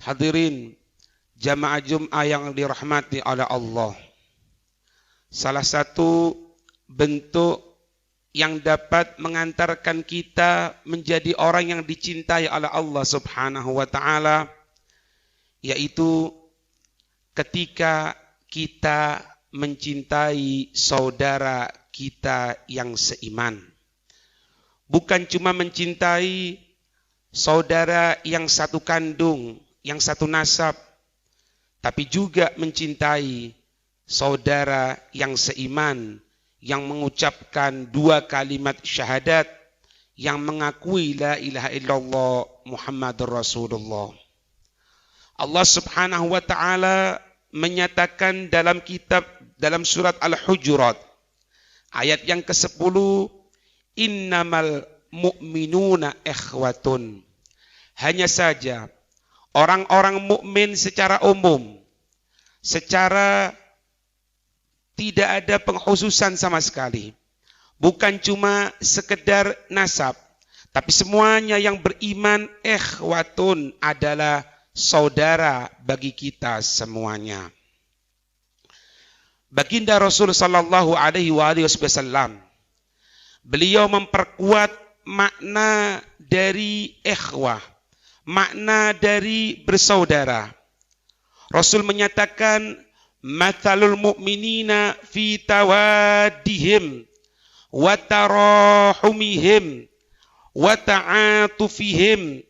Hadirin jamaah Jum'ah yang dirahmati oleh Allah. Salah satu bentuk yang dapat mengantarkan kita menjadi orang yang dicintai oleh Allah Subhanahu wa taala yaitu ketika kita mencintai saudara kita yang seiman. Bukan cuma mencintai saudara yang satu kandung, yang satu nasab, tapi juga mencintai saudara yang seiman, yang mengucapkan 2 kalimat syahadat, yang mengakui la ilaha illallah Muhammadur Rasulullah. Allah Subhanahu wa taala menyatakan dalam surat Al-Hujurat ayat yang ke-10, innamal mu'minuna ikhwatun. Hanya saja orang-orang mukmin secara umum, secara tidak ada pengkhususan sama sekali. Bukan cuma sekedar nasab, tapi semuanya yang beriman ikhwatun adalah saudara bagi kita semuanya. Baginda Rasul sallallahu alaihi wasallam, beliau memperkuat makna dari ikhwah, makna dari bersaudara. Rasul menyatakan, mathalul mu'minina fi tawaddihim wa tarahumihim wa ta'atufihim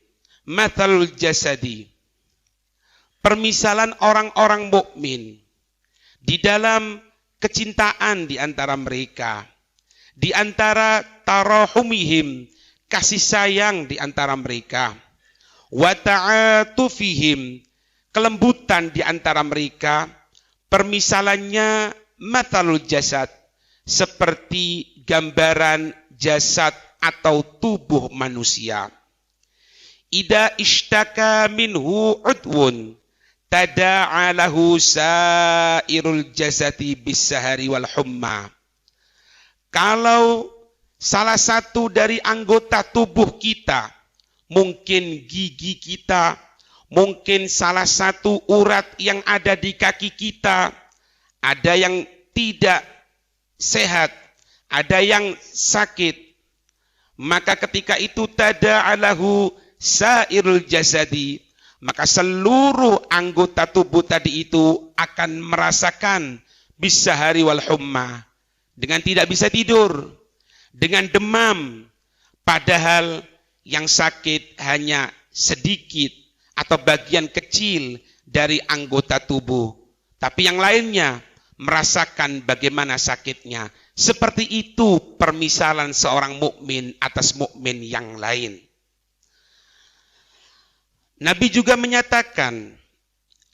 mathalul jasadi. Permisalan orang-orang mukmin di dalam kecintaan di antara mereka, di antara tarahumihim, kasih sayang di antara mereka, wa ta'atufihim, kelembutan di antara mereka, permisalannya mathalul jasad, seperti gambaran jasad atau tubuh manusia. Ida ishtaka minhu udwun tada'a lahu sairul jasati bisahari wal humma. Kalau salah satu dari anggota tubuh kita, mungkin gigi kita, mungkin salah satu urat yang ada di kaki kita, ada yang tidak sehat, ada yang sakit, maka ketika itu tada'alahu sairul jasadi, maka seluruh anggota tubuh tadi itu akan merasakan bisahari wal humma, dengan tidak bisa tidur, dengan demam, padahal yang sakit hanya sedikit atau bagian kecil dari anggota tubuh, tapi yang lainnya merasakan bagaimana sakitnya. Seperti itu permisalan seorang mukmin atas mukmin yang lain. Nabi juga menyatakan,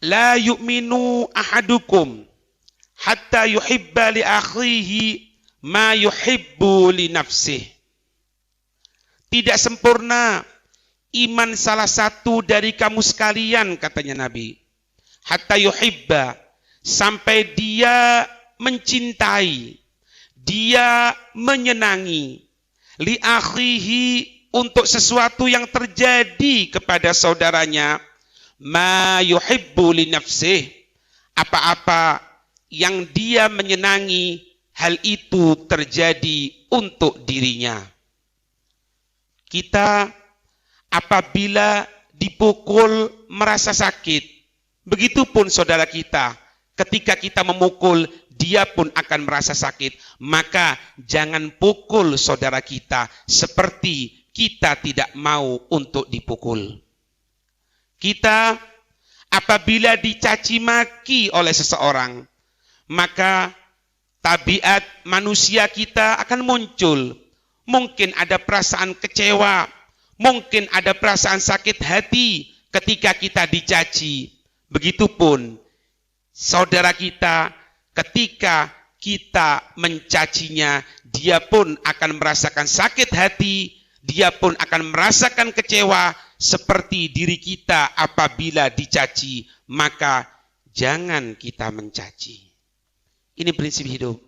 la yu'minu ahadukum hatta yuhibba li akhihi ma yuhibbu li nafsihi. Tidak sempurna iman salah satu dari kamu sekalian, katanya Nabi, hatta yuhibba, sampai dia mencintai, dia menyenangi, li akhihi, untuk sesuatu yang terjadi kepada saudaranya, ma yuhibbu li nafsih, apa-apa yang dia menyenangi, hal itu terjadi untuk dirinya. Kita apabila dipukul merasa sakit, begitupun saudara kita, ketika kita memukul, dia pun akan merasa sakit. Maka jangan pukul saudara kita seperti kita tidak mau untuk dipukul. Kita apabila dicaci maki oleh seseorang, maka tabiat manusia kita akan muncul. Mungkin ada perasaan kecewa, mungkin ada perasaan sakit hati ketika kita dicaci. Begitupun saudara kita, ketika kita mencacinya, dia pun akan merasakan sakit hati, dia pun akan merasakan kecewa seperti diri kita apabila dicaci. Maka jangan kita mencaci. Ini prinsip hidup.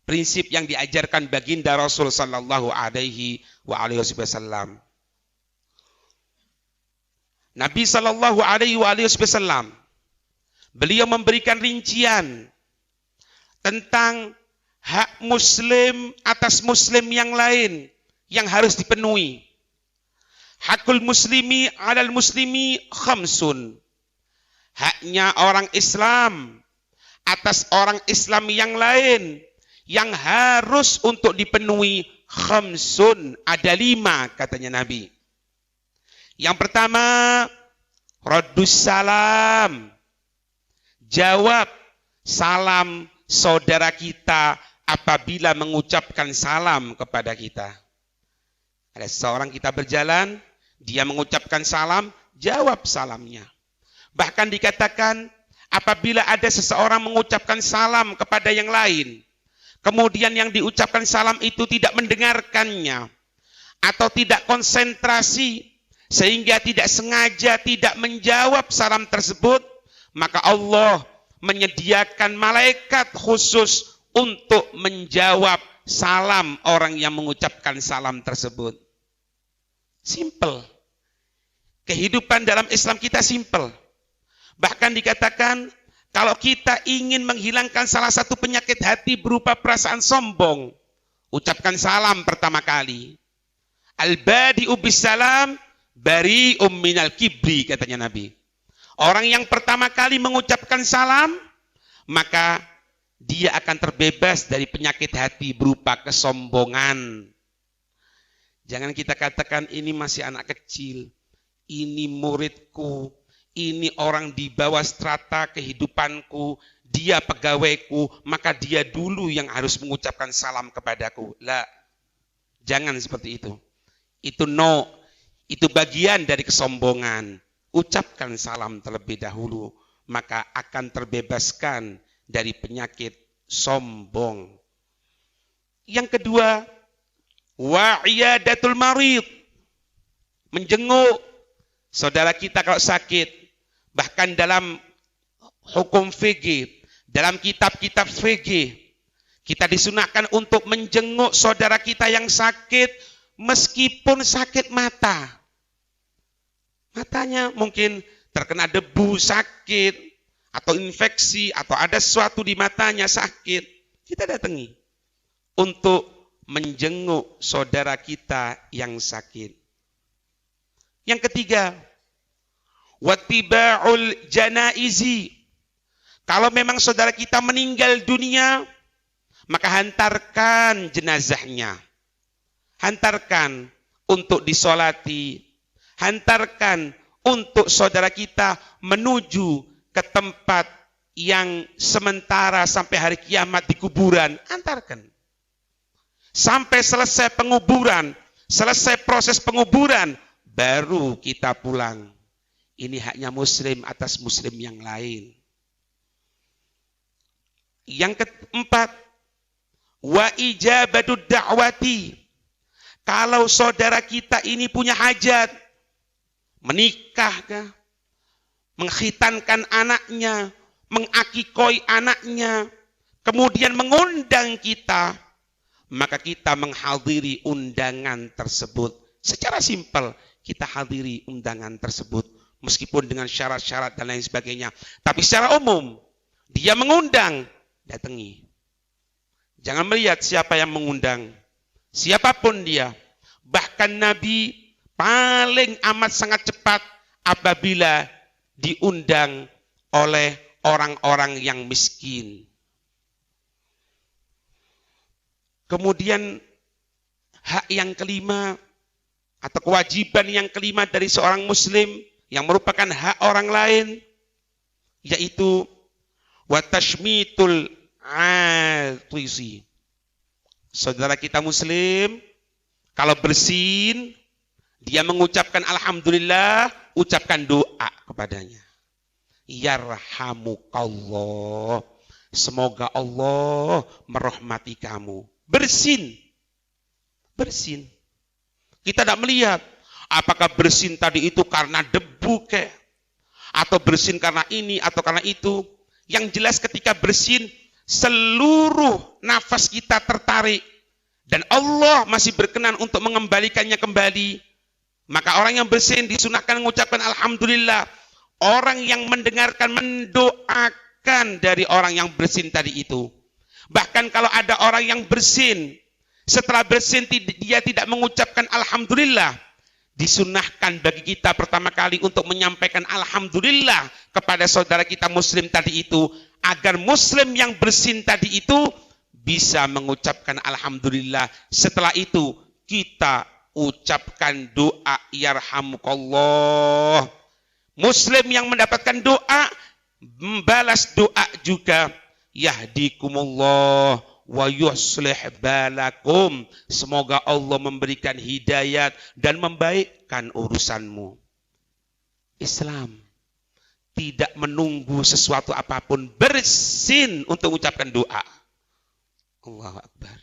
Prinsip yang diajarkan baginda Rasul sallallahu alaihi wasallam. Nabi Shallallahu Alaihi Wasallam beliau memberikan rincian tentang hak muslim atas muslim yang lain yang harus dipenuhi. Hakul muslimi alal muslimi khamsun. Haknya orang Islam atas orang Islam yang lain yang harus untuk dipenuhi khamsun. Ada 5 katanya Nabi. Yang pertama, raddus salam. Jawab salam saudara kita apabila mengucapkan salam kepada kita. Ada seorang kita berjalan, dia mengucapkan salam, jawab salamnya. Bahkan dikatakan apabila ada seseorang mengucapkan salam kepada yang lain, kemudian yang diucapkan salam itu tidak mendengarkannya atau tidak konsentrasi sehingga tidak sengaja tidak menjawab salam tersebut, maka Allah menyediakan malaikat khusus untuk menjawab salam orang yang mengucapkan salam tersebut. Simple. Kehidupan dalam Islam kita simple. Bahkan dikatakan kalau kita ingin menghilangkan salah satu penyakit hati berupa perasaan sombong, ucapkan salam pertama kali. Al-badi'u bisalam bari'um minal kibri, katanya Nabi. Orang yang pertama kali mengucapkan salam, maka dia akan terbebas dari penyakit hati berupa kesombongan. Jangan kita katakan ini masih anak kecil, ini muridku, ini orang di bawah strata kehidupanku, dia pegawaiku, maka dia dulu yang harus mengucapkan salam kepadaku. La, jangan seperti itu. Itu no, itu bagian dari kesombongan. Ucapkan salam terlebih dahulu, maka akan terbebaskan dari penyakit sombong. Yang kedua, wa'iyadatul marid. Menjenguk saudara kita kalau sakit. Bahkan dalam hukum fikih, dalam kitab-kitab fikih, kita disunahkan untuk menjenguk saudara kita yang sakit meskipun sakit mata. Matanya mungkin terkena debu, sakit, atau infeksi, atau ada sesuatu di matanya sakit. Kita datangi untuk menjenguk saudara kita yang sakit. Yang ketiga, wattiba'ul janaizi. Kalau memang saudara kita meninggal dunia, maka hantarkan jenazahnya. Hantarkan untuk disolati. Hantarkan untuk saudara kita menuju ke tempat yang sementara sampai hari kiamat di kuburan. Hantarkan. Sampai selesai penguburan, selesai proses penguburan, baru kita pulang. Ini haknya muslim atas muslim yang lain. Yang keempat, wa ijabatu da'wati. Kalau saudara kita ini punya hajat, menikah kah, mengkhitankan anaknya, mengakikoi anaknya, kemudian mengundang kita, maka kita menghadiri undangan tersebut. Secara simpel, kita hadiri undangan tersebut, meskipun dengan syarat-syarat dan lain sebagainya. Tapi secara umum, dia mengundang, datangi. Jangan melihat siapa yang mengundang, siapapun dia. Bahkan Nabi paling amat sangat cepat apabila diundang oleh orang-orang yang miskin. Kemudian hak yang kelima atau kewajiban yang kelima dari seorang muslim yang merupakan hak orang lain, yaitu watashmitul atisi. Saudara kita muslim kalau bersin, dia mengucapkan alhamdulillah, ucapkan doa kepadanya. Yarhamukallah. Semoga Allah merahmati kamu. Bersin. Bersin. Kita tidak melihat apakah bersin tadi itu karena debu kek, atau bersin karena ini atau karena itu. Yang jelas ketika bersin, seluruh nafas kita tertarik dan Allah masih berkenan untuk mengembalikannya kembali, Maka orang yang bersin disunahkan mengucapkan alhamdulillah. Orang yang mendengarkan mendoakan dari orang yang bersin tadi itu. Bahkan kalau ada orang yang bersin, setelah bersin dia tidak mengucapkan alhamdulillah, disunahkan bagi kita pertama kali untuk menyampaikan alhamdulillah kepada saudara kita muslim tadi itu, agar muslim yang bersin tadi itu bisa mengucapkan alhamdulillah. Setelah itu kita ucapkan doa yarhamukallah. Muslim yang mendapatkan doa membalas doa juga yahdikumullah wa yuslih balakum. Semoga Allah memberikan hidayat dan membaikkan urusanmu. Islam tidak menunggu sesuatu apapun, bersin untuk mengucapkan doa. Allahu Akbar.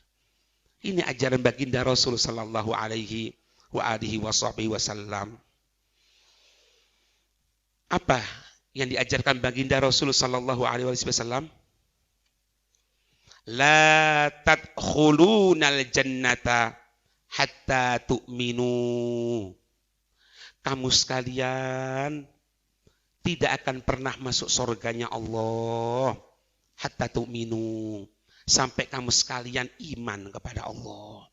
Ini ajaran baginda Rasul sallallahu alaihi wasallam. Apa yang diajarkan baginda Rasul sallallahu alaihi wasallam? La tadkhulunal jannata hatta tu'minu. Kamu sekalian tidak akan pernah masuk surganya Allah hatta tu'minu, sampai kamu sekalian iman kepada Allah.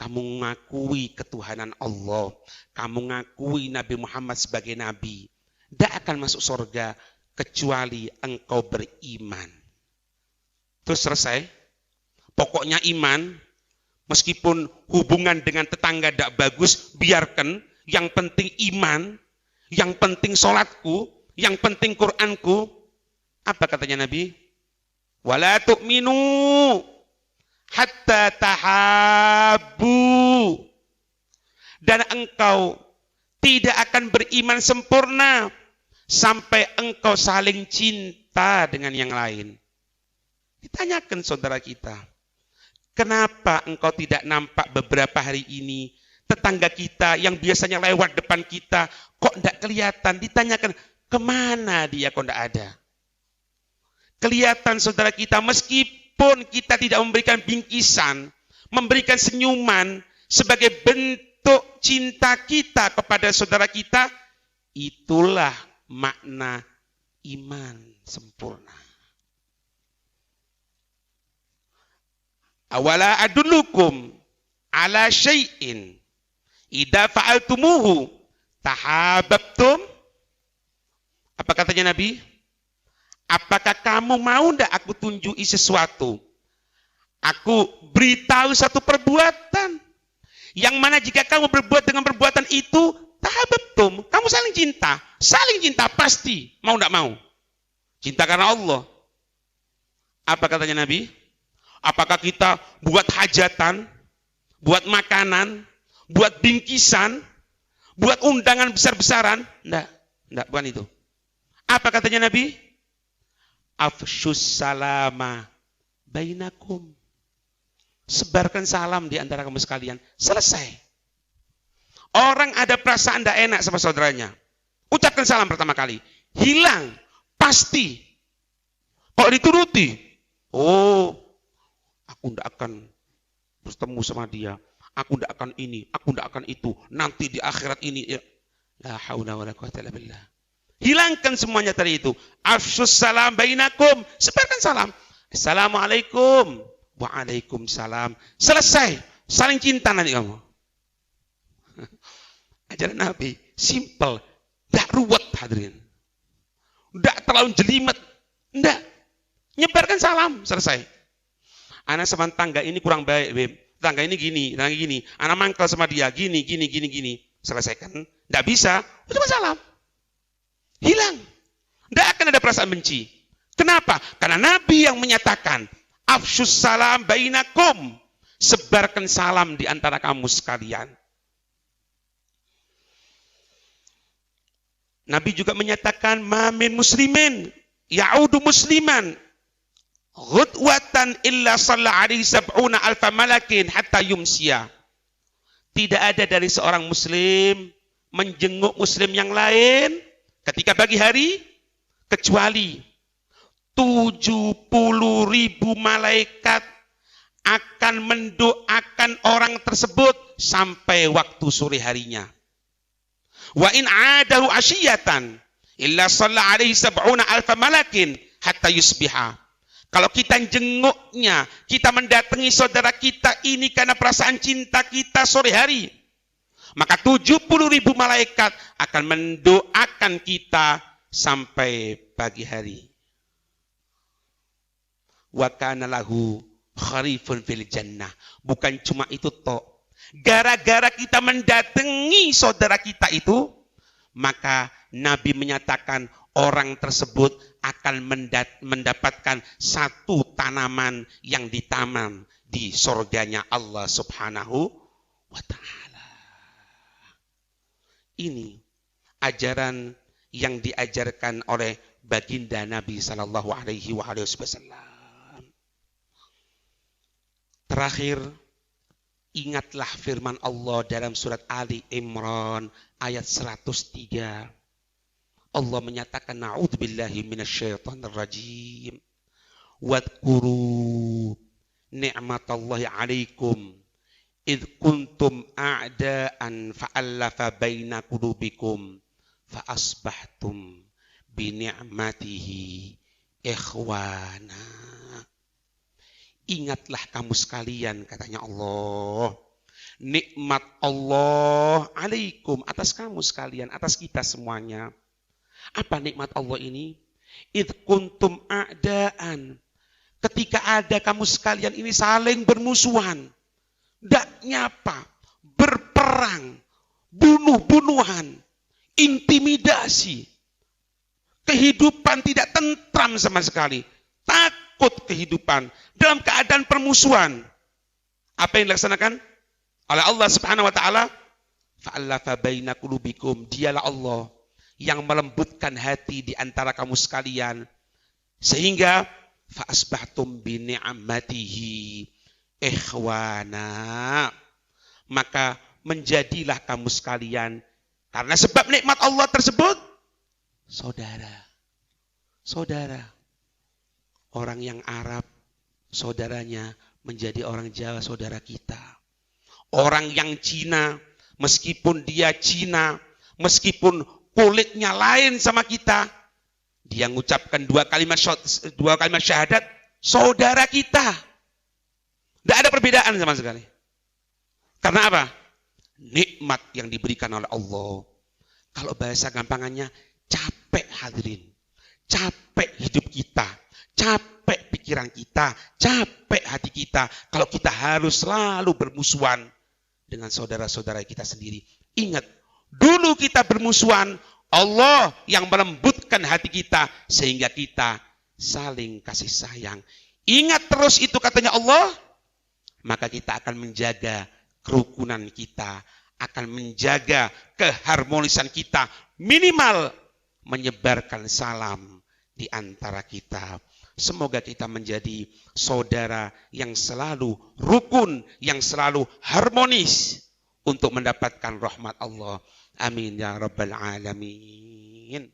Kamu mengakui ketuhanan Allah, kamu mengakui Nabi Muhammad sebagai nabi. Tidak akan masuk surga kecuali engkau beriman. Terus selesai. Pokoknya iman, meskipun hubungan dengan tetangga tidak bagus, biarkan. Yang penting iman, yang penting sholatku, yang penting Qur'anku. Apa katanya Nabi? Wala tu'minu hatta tahabbu. Dan engkau tidak akan beriman sempurna sampai engkau saling cinta dengan yang lain. Ditanyakan saudara kita, kenapa engkau tidak nampak beberapa hari ini tetangga kita yang biasanya lewat depan kita, kok tidak kelihatan? Ditanyakan, kemana dia kok tidak ada? Kelihatan saudara kita, meskipun kita tidak memberikan bingkisan, memberikan senyuman sebagai bentuk cinta kita kepada saudara kita, itulah makna iman sempurna. Awala adullukum ala syai'in idza fa'altumuhu tahabbtum. Apa katanya Nabi? Apakah kamu mau ndak aku tunjuki sesuatu? Aku beritahu satu perbuatan yang mana jika kamu berbuat dengan perbuatan itu, tahabbtum, kamu saling cinta. Saling cinta pasti, mau ndak mau. Cinta karena Allah. Apa katanya Nabi? Apakah kita buat hajatan, buat makanan, buat bingkisan, buat undangan besar-besaran? Enggak, bukan itu. Apa katanya Nabi? Afshus salama bainakum. Sebarkan salam di antara kamu sekalian. Selesai. Orang ada perasaan tidak enak sama saudaranya, ucapkan salam pertama kali. Hilang, pasti. Kalau dituruti, oh, aku tidak akan bertemu sama dia. Aku tidak akan ini, aku tidak akan itu. Nanti di akhirat ini, ya. La haula wala quwwata illa billah. Hilangkan semuanya tadi itu. Afshus salam bainakum. Sebarkan salam. Assalamualaikum. Waalaikumsalam. Selesai. Saling cinta nanti kamu. Ajaran Nabi. Simple. Tidak ruwet hadirin. Tidak terlalu jelimet. Tidak. Nyebarkan salam. Selesai. Anak sama tangga ini kurang baik, Beb. Tangga ini gini, tangga gini. Anak mangkal sama dia, gini. Selesaikan. Tidak bisa. Cuma salam. Hilang. Tidak akan ada perasaan benci. Kenapa? Karena Nabi yang menyatakan, afshus salam bainakum. Sebarkan salam di antara kamu sekalian. Nabi juga menyatakan, ma min muslimin ya'udu musliman ghudwatan illa shalla alaihi sab'una alfa malakin hatta yumsiya. Tidak ada dari seorang muslim menjenguk muslim yang lain ketika pagi hari kecuali 70.000 malaikat akan mendoakan orang tersebut sampai waktu sore harinya. Wa in adahu asyiyatan illa shalla alaihi sab'una alfa malakin hatta yusbiha. Kalau kita jenguknya, kita mendatangi saudara kita ini karena perasaan cinta kita sore hari, maka 70.000 malaikat akan mendoakan kita sampai pagi hari. Wa kana lahu kharifun fil jannah. Bukan cuma itu toh. Gara-gara kita mendatangi saudara kita itu, maka Nabi menyatakan orang tersebut akan mendapatkan satu tanaman yang ditanam di surganya Allah Subhanahu wa ta'ala. Ini ajaran yang diajarkan oleh baginda Nabi sallallahu alaihi wasallam. Terakhir, ingatlah firman Allah dalam surat Ali Imran ayat 103. Allah menyatakan na'udzubillahi minasyaitonir rajim. Wadhkuru ni'matallahi 'alaikum id kuntum a'daan fa'allafa baina qulubikum fa asbahtum bi ni'matihi ikhwana. Ingatlah kamu sekalian, katanya Allah, nikmat Allah alaikum, atas kamu sekalian, atas kita semuanya. Apa nikmat Allah ini? Id kuntum a'daan. Ketika ada kamu sekalian ini saling bermusuhan, dak nyapa, berperang, bunuh-bunuhan, intimidasi. Kehidupan tidak tentram sama sekali. Takut kehidupan dalam keadaan permusuhan. Apa yang dilaksanakan oleh Allah Subhanahu wa taala? Fa'allafa baina qulubikum. Dialah Allah yang melembutkan hati di antara kamu sekalian, sehingga fa'asbahtum bi ni'matihi ikhwana. Maka menjadilah kamu sekalian karena sebab nikmat Allah tersebut saudara. Orang yang Arab saudaranya menjadi orang Jawa saudara kita. Orang yang Cina, meskipun dia Cina, meskipun kulitnya lain sama kita, dia mengucapkan dua kalimat syahadat, saudara kita. Tidak ada perbedaan sama sekali. Karena apa? Nikmat yang diberikan oleh Allah. Kalau bahasa gampangannya, capek hadirin. Capek hidup kita. Capek pikiran kita. Capek hati kita. Kalau kita harus selalu bermusuhan dengan saudara-saudara kita sendiri. Ingat, dulu kita bermusuhan, Allah yang melembutkan hati kita sehingga kita saling kasih sayang. Ingat terus itu katanya Allah, maka kita akan menjaga kerukunan kita, akan menjaga keharmonisan kita, minimal menyebarkan salam di antara kita. Semoga kita menjadi saudara yang selalu rukun, yang selalu harmonis untuk mendapatkan rahmat Allah. Amin ya rabbal alamin.